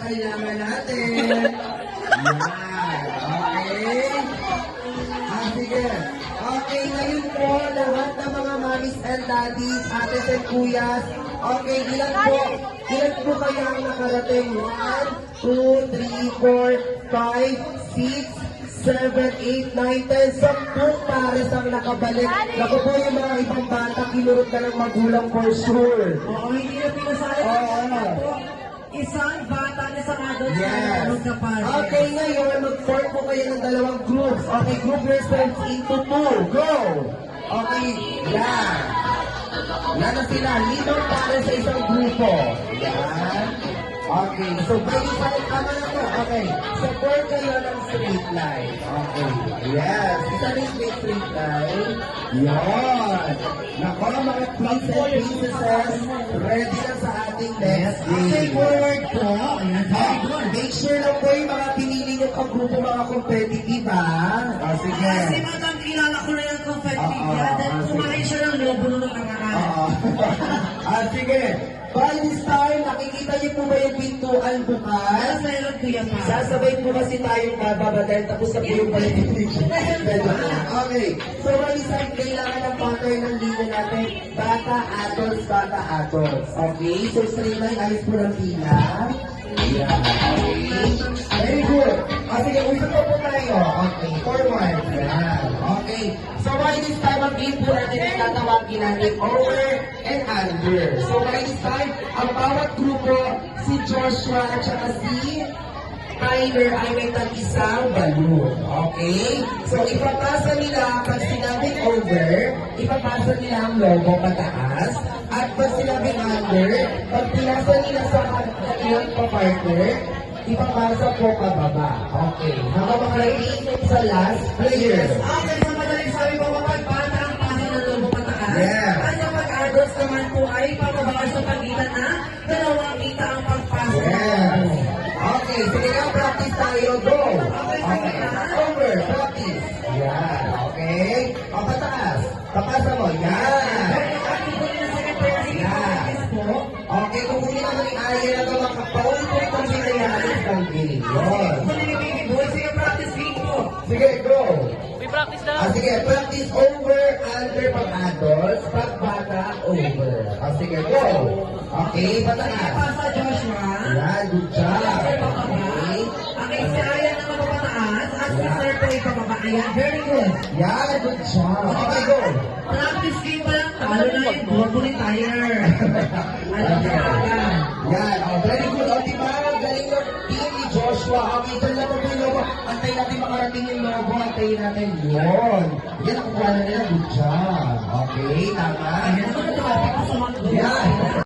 kailangan natin. Yan. Okay. Sige. Okay, ngayon po, lahat ng mga mommies and daddies, ates and kuyas. Okay, ilan po kaya ang nakarating? 1, 2, 3, 4, 5, 6, 7, 8, 9, 10, 10 pares ang nakabalik. Naku po yung mga ibang bata, kinurot na ng magulang for sure. Oo, hindi na pinasali. Isang bata na sa adults Yes. na pares. Okay, ngayon, mag-form po kayo ng dalawang groups. Okay, group yourselves into 2. Go! Okay, yan. Yan na sila. Limang para sa isang grupo. Yan. Okay, so by default, tama na po. Okay, support kayo ng straight line. Okay, yes. Isa rin straight line. Yan. Nako, mga please and princesses, ready na sa ating next game. Okay, forward po. Ayan, very good. Make sure lang po yung mga pinili nyo kang grupo mga competitive, ha? Sige. Kasi madam, kilala ko na yung competitive yan. Dahil kumain siya ng lobo nung nakaraan. Sige. By this time, nakikita niyo po ba yung pintuan bukas? Meron kuya pa. Sasabay po kasi tayong bababa dahil tapos na po yung qualification. Okay. So, by this time, kailangan ng pattern ng linya natin. Bata, adults, bata, adults. Okay? So, straight line, alis po ng pila. Yeah. Okay. Very good. Sige, uso po tayo. Okay. Forward. Yan. Okay. So, by this time, ang game po natin ay tatawagin natin over and under. So, by this time, ang bawat grupo, si Joshua at saka si Tyler ay may tag-isang balloon. Okay? So, ipapasa nila, pag sinabing over, ipapasa nila ang logo pataas. At pag sinabing under, pag pinasa nila sa kanilang pa-partner, ipapasa po pababa. Okay. Hanggang makarating sa last player. Okay, sa madaling sabi po, kapag bata ang pasa ng lobo pataas. Yeah. At kapag adults naman po ay pababa sa pagitan na dalawang kita ang pagpasa. Yes. Okay, sige nga, practice tayo. Go! Okay, over, practice. Yan, okay. O, pataas. Papasa mo, yan. Okay, kung hindi naman yung area na ito, paulit-ulit ang sinayari ng game. Yun. Sige, practice game po. Sige, go. We practice na. Sige, practice over, under pag adults, pag bata, over. Sige, go. Okay, pataas. Pasa Joshua. Yan, good job. Okay. Okay, si Aya naman pataas at si Sir po ay pababa. Ayan, very good. Yan, good job. Okay, go. Practice game pa lang, talo na yung bobo ni Tyler. Alam niya agad. Yan, very good. O, diba? Galing yung team ni Joshua. Okay, dyan lang po yung logo. Antayin natin makarating yung logo. Antayin natin yun. Yan, nakukuha na nila. Good job. Okay, tama. Ayan, ano na ito? Sa mga Yan.